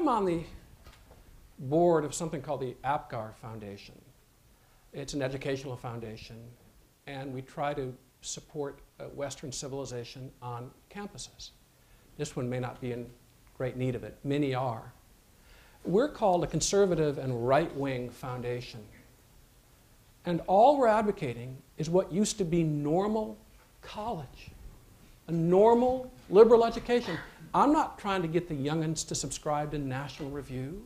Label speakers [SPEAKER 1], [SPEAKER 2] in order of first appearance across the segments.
[SPEAKER 1] I'm on the board of something called the APGAR Foundation. It's an educational foundation, and we try to support Western civilization on campuses. This one may not be in great need of it. Many are. We're called a conservative and right-wing foundation. And all we're advocating is what used to be normal college, a normal liberal education. I'm not trying to get the young'uns to subscribe to National Review,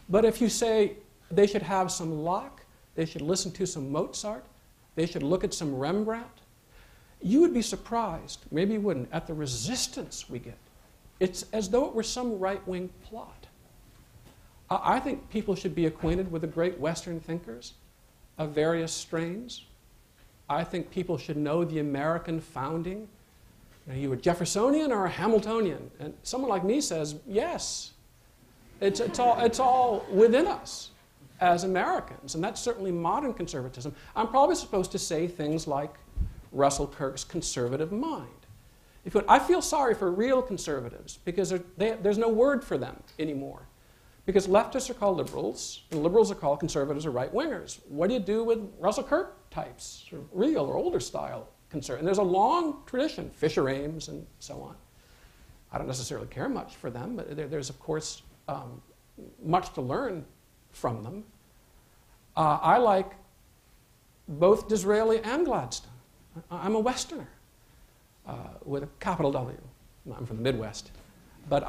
[SPEAKER 1] but if you say they should have some Locke, they should listen to some Mozart, they should look at some Rembrandt, you would be surprised, maybe you wouldn't, at the resistance we get. It's as though it were some right-wing plot. I think people should be acquainted with the great Western thinkers of various strains. I think people should know the American founding. Are you a Jeffersonian or a Hamiltonian? And someone like me says, yes. It's all within us as Americans, and that's certainly modern conservatism. I'm probably supposed to say things like Russell Kirk's conservative mind. I feel sorry for real conservatives because there's no word for them anymore. Because leftists are called liberals, and liberals are called conservatives or right-wingers. What do you do with Russell Kirk types, or real or older style conservative? And there's a long tradition, Fisher Ames and so on. I don't necessarily care much for them, but there's, of course, much to learn from them. I like both Disraeli and Gladstone. I'm a Westerner with a capital W. I'm from the Midwest. But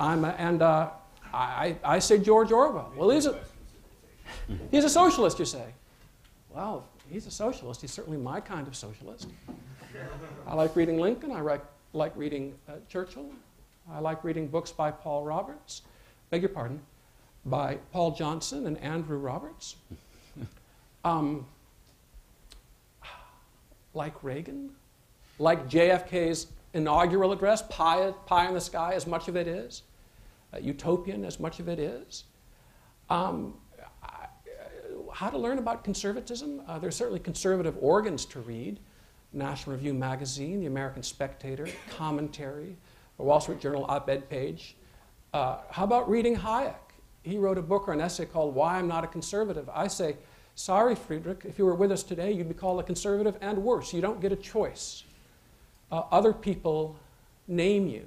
[SPEAKER 1] I say George Orwell. Well, he's a socialist, you say. Well, he's a socialist. He's certainly my kind of socialist. I like reading Lincoln. I like reading Churchill. I like reading books by Paul Roberts. Beg your pardon. By Paul Johnson and Andrew Roberts. Like Reagan. Like JFK's inaugural address, pie in the sky, as much of it is. Utopian, as much of it is. How to learn about conservatism? There's certainly conservative organs to read. National Review magazine, the American Spectator, Commentary, the Wall Street Journal op-ed page. How about reading Hayek? He wrote a book or an essay called Why I'm Not a Conservative. I say, sorry, Friedrich, if you were with us today, you'd be called a conservative and worse. You don't get a choice. Other people name you.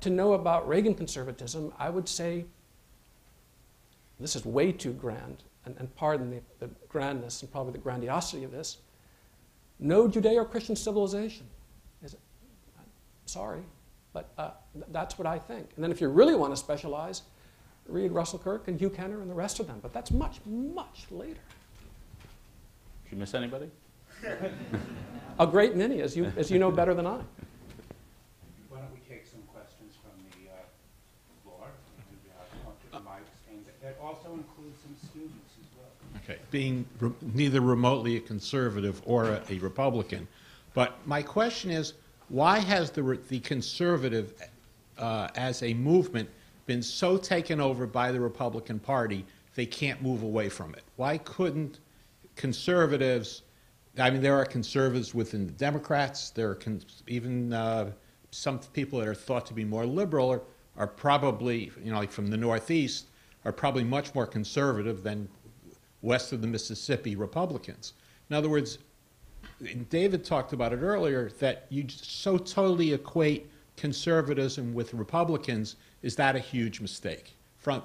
[SPEAKER 1] To know about Reagan conservatism, I would say, this is way too grand, and pardon the grandness and probably the grandiosity of this, no Judeo-Christian civilization. Sorry, but that's what I think. And then if you really want to specialize, read Russell Kirk and Hugh Kenner and the rest of them, but that's much, much later.
[SPEAKER 2] Did you miss anybody?
[SPEAKER 1] A great many, as you know better than I.
[SPEAKER 3] Why don't we take some questions from the floor? And we have onto the mics, and that also includes some students as well.
[SPEAKER 4] Okay, being neither remotely a conservative or a Republican, but my question is, why has the conservative as a movement been so taken over by the Republican Party they can't move away from it? Why couldn't conservatives, I mean, there are conservatives within the Democrats, there are even some people that are thought to be more liberal are probably, like from the Northeast, are probably much more conservative than west of the Mississippi Republicans. In other words, David talked about it earlier, that you so totally equate conservatism with Republicans. Is that a huge mistake?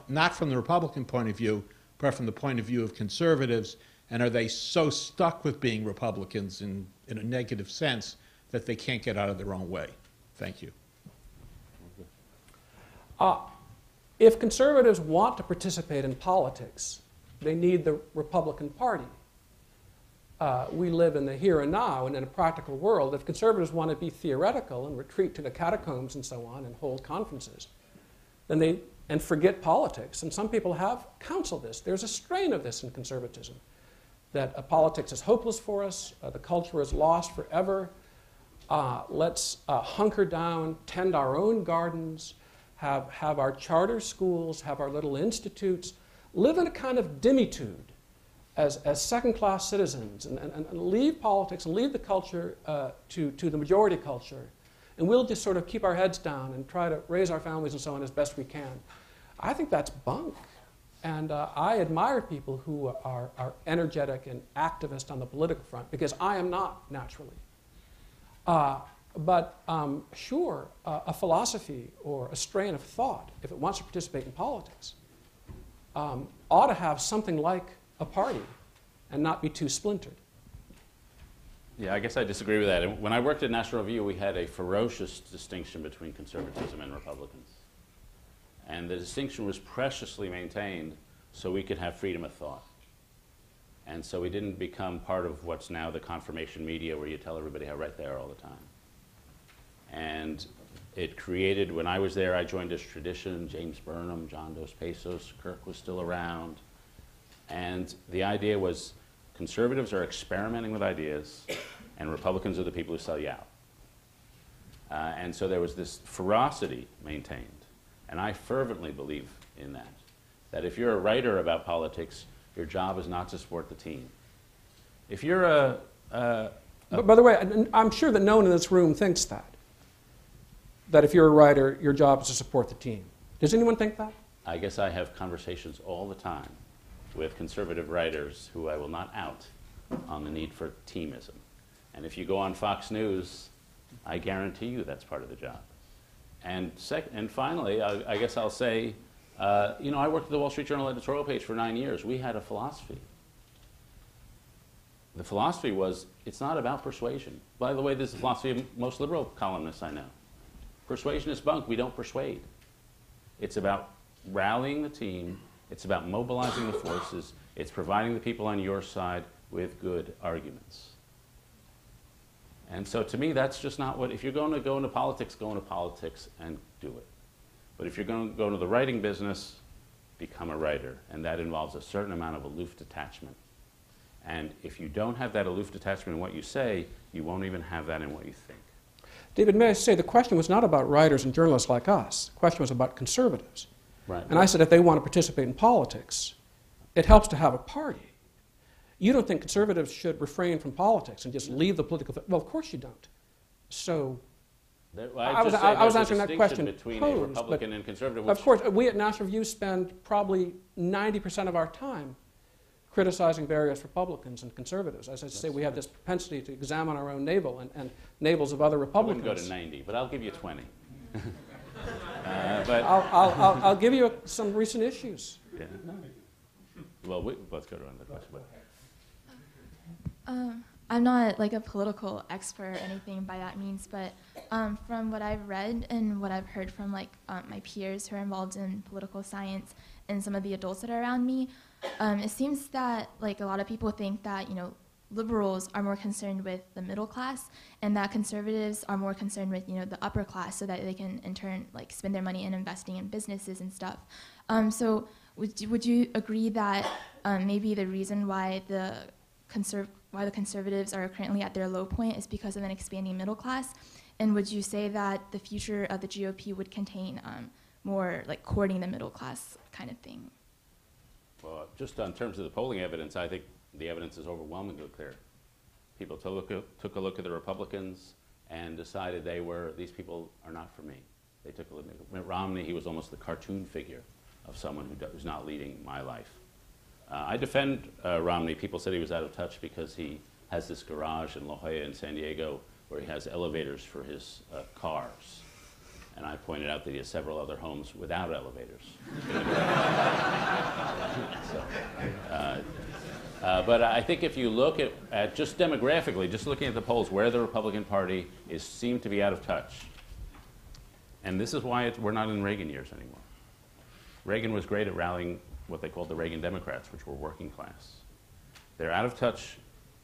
[SPEAKER 4] Not from the Republican point of view, but from the point of view of conservatives, and are they so stuck with being Republicans in a negative sense that they can't get out of their own way? Thank you.
[SPEAKER 1] If conservatives want to participate in politics, they need the Republican Party. We live in the here and now and in a practical world. If conservatives want to be theoretical and retreat to the catacombs and so on and hold conferences, then and forget politics. And some people have counseled this. There's a strain of this in conservatism, that politics is hopeless for us, the culture is lost forever. Let's hunker down, tend our own gardens, have our charter schools, have our little institutes, live in a kind of dimitude as second-class citizens, and leave politics and leave the culture to the majority culture. And we'll just sort of keep our heads down and try to raise our families and so on as best we can. I think that's bunk. And I admire people who are energetic and activist on the political front, because I am not naturally. Sure, a philosophy or a strain of thought, if it wants to participate in politics, ought to have something like a party and not be too splintered.
[SPEAKER 2] Yeah, I guess I disagree with that. When I worked at National Review, we had a ferocious distinction between conservatism and Republicans. And the distinction was preciously maintained so we could have freedom of thought. And so we didn't become part of what's now the confirmation media where you tell everybody how right they are all the time. And it created, when I was there, I joined this tradition, James Burnham, John Dos Passos, Kirk was still around. And the idea was conservatives are experimenting with ideas and Republicans are the people who sell you out. And so there was this ferocity maintained. And I fervently believe in that. That if you're a writer about politics, your job is not to support the team. If you're
[SPEAKER 1] But by the way, I'm sure that no one in this room thinks that. That if you're a writer, your job is to support the team. Does anyone think that?
[SPEAKER 2] I guess I have conversations all the time with conservative writers who I will not out on the need for teamism. And if you go on Fox News, I guarantee you that's part of the job. And finally, I guess I'll say, you know, I worked at the Wall Street Journal editorial page for 9 years. We had a philosophy. The philosophy was, it's not about persuasion. By the way, this is the philosophy of most liberal columnists I know. Persuasion is bunk. We don't persuade. It's about rallying the team. It's about mobilizing the forces. It's providing the people on your side with good arguments. And so to me, that's just not what, if you're going to go into politics and do it. But if you're going to go into the writing business, become a writer. And that involves a certain amount of aloof detachment. And if you don't have that aloof detachment in what you say, you won't even have that in what you think.
[SPEAKER 1] David, may I say, the question was not about writers and journalists like us. The question was about conservatives.
[SPEAKER 2] Right.
[SPEAKER 1] And I said if they want to participate in politics, it helps to have a party. You don't think conservatives should refrain from politics and just leave the political... Well, of course you don't. So I was answering that question
[SPEAKER 2] between
[SPEAKER 1] posed,
[SPEAKER 2] a Republican and conservative.
[SPEAKER 1] Of course, we at National Review spend probably 90% of our time criticizing various Republicans and conservatives. As I say, we have this propensity to examine our own navel and navels of other Republicans.
[SPEAKER 2] I wouldn't go to 90, but I'll give you 20.
[SPEAKER 1] But I'll give you some recent issues.
[SPEAKER 2] Yeah. Well, let's go to another question.
[SPEAKER 5] I'm not like a political expert or anything by that means, but from what I've read and what I've heard from like my peers who are involved in political science and some of the adults that are around me, it seems that like a lot of people think that, you know, liberals are more concerned with the middle class and that conservatives are more concerned with, you know, the upper class so that they can in turn like spend their money in investing in businesses and stuff. So would you agree that maybe the reason why the conservatives are currently at their low point is because of an expanding middle class? And would you say that the future of the GOP would contain more like courting the middle class kind of thing?
[SPEAKER 2] Well, just in terms of the polling evidence, I think the evidence is overwhelmingly clear. People took a look at the Republicans and decided these people are not for me. They took a look at Mitt Romney. He was almost the cartoon figure of someone who's not leading my life. I defend Romney. People said he was out of touch because he has this garage in La Jolla in San Diego where he has elevators for his cars. And I pointed out that he has several other homes without elevators. But I think if you look at just demographically, just looking at the polls, where the Republican Party seemed to be out of touch. And this is why we're not in Reagan years anymore. Reagan was great at rallying what they called the Reagan Democrats, which were working class. They're out of touch,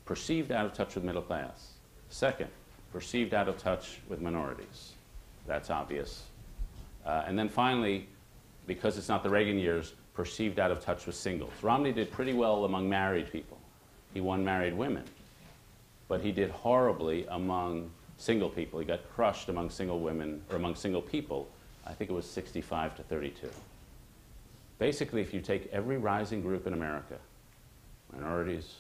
[SPEAKER 2] perceived out of touch with middle class. Second, perceived out of touch with minorities. That's obvious. And then finally, because it's not the Reagan years, perceived out of touch with singles. Romney did pretty well among married people. He won married women. But he did horribly among single people. He got crushed among single women, or among single people. I think it was 65 to 32. Basically, if you take every rising group in America, minorities,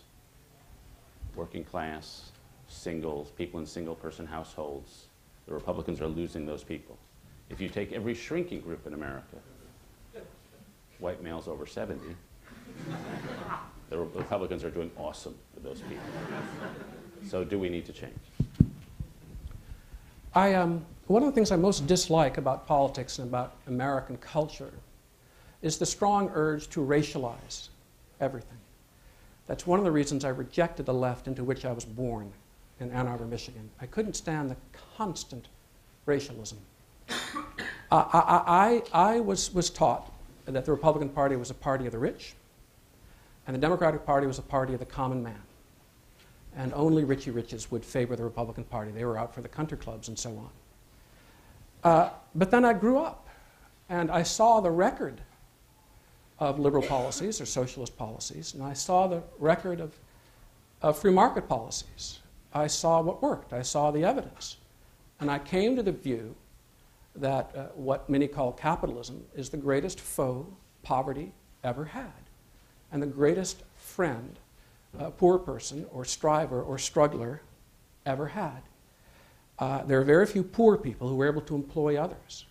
[SPEAKER 2] working class, singles, people in single-person households, the Republicans are losing those people. If you take every shrinking group in America, white males over 70. The Republicans are doing awesome with those people. So do we need to change?
[SPEAKER 1] One of the things I most dislike about politics and about American culture is the strong urge to racialize everything. That's one of the reasons I rejected the left into which I was born in Ann Arbor, Michigan. I couldn't stand the constant racialism. I was taught that the Republican Party was a party of the rich, and the Democratic Party was a party of the common man. And only Richie Riches would favor the Republican Party. They were out for the country clubs and so on. But then I grew up, and I saw the record of liberal policies or socialist policies, and I saw the record of free market policies. I saw what worked. I saw the evidence. And I came to the view that what many call capitalism is the greatest foe poverty ever had, and the greatest friend a poor person or striver or struggler ever had. There are very few poor people who are able to employ others.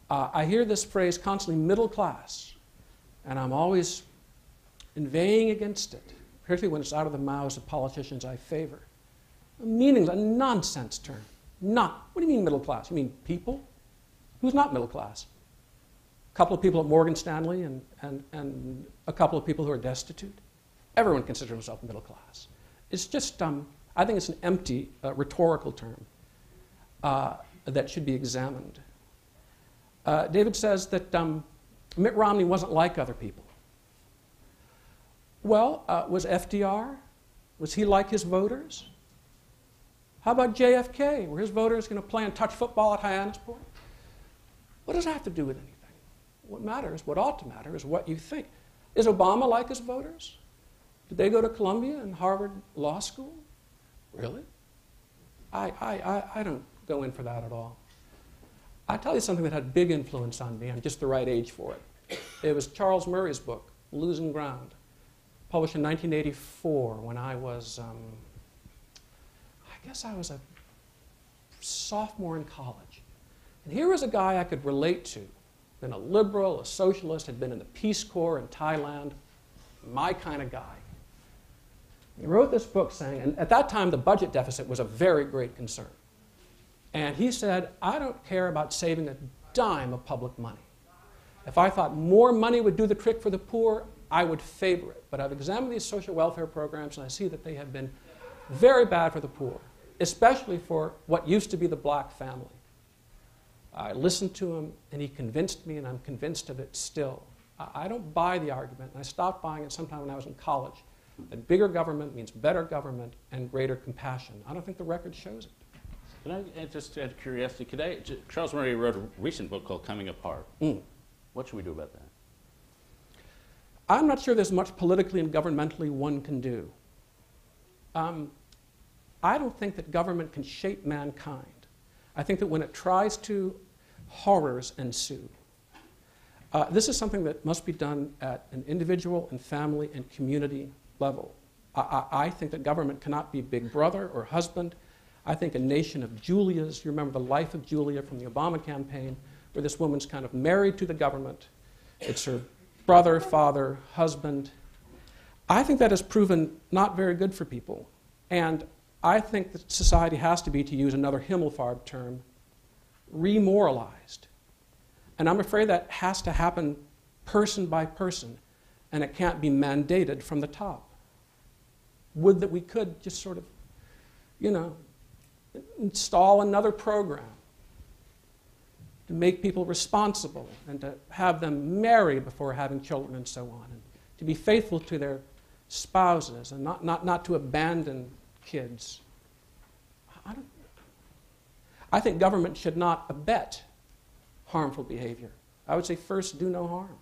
[SPEAKER 1] I hear this phrase constantly, middle class, and I'm always inveighing against it, particularly when it's out of the mouths of politicians I favor. A meaningless, a nonsense term. Not. What do you mean middle class? You mean people? Who's not middle class? A couple of people at Morgan Stanley and a couple of people who are destitute. Everyone considers himself middle class. It's just, I think it's an empty rhetorical term that should be examined. David says that Mitt Romney wasn't like other people. Well, was FDR? Was he like his voters? How about JFK? Were his voters going to play and touch football at Hyannisport? What does that have to do with anything? What matters, what ought to matter, is what you think. Is Obama like his voters? Did they go to Columbia and Harvard Law School? Really? I don't go in for that at all. I'll tell you something that had big influence on me. I'm just the right age for it. It was Charles Murray's book, Losing Ground, published in 1984 when I was, I guess I was a sophomore in college. And here was a guy I could relate to. Been a liberal, a socialist, had been in the Peace Corps in Thailand, my kind of guy. He wrote this book saying, and at that time the budget deficit was a very great concern. And he said, I don't care about saving a dime of public money. If I thought more money would do the trick for the poor, I would favor it. But I've examined these social welfare programs and I see that they have been very bad for the poor, especially for what used to be the black family. I listened to him and he convinced me, and I'm convinced of it still. I don't buy the argument, and I stopped buying it sometime when I was in college, that bigger government means better government and greater compassion. I don't think the record shows it.
[SPEAKER 2] Can I, just out of curiosity, Charles Murray wrote a recent book called Coming Apart. What should we do about that?
[SPEAKER 1] I'm not sure there's much politically and governmentally one can do. I don't think that government can shape mankind. I think that when it tries to, horrors ensue. This is something that must be done at an individual and family and community level. I think that government cannot be big brother or husband. I think a nation of Julias, you remember the life of Julia from the Obama campaign, where this woman's kind of married to the government. It's her brother, father, husband. I think that has proven not very good for people. And I think that society has to be, to use another Himmelfarb term, remoralized. And I'm afraid that has to happen person by person, and it can't be mandated from the top. Would that we could just sort of, install another program to make people responsible and to have them marry before having children and so on, and to be faithful to their spouses and not to abandon kids. I think government should not abet harmful behavior. I would say first, do no harm.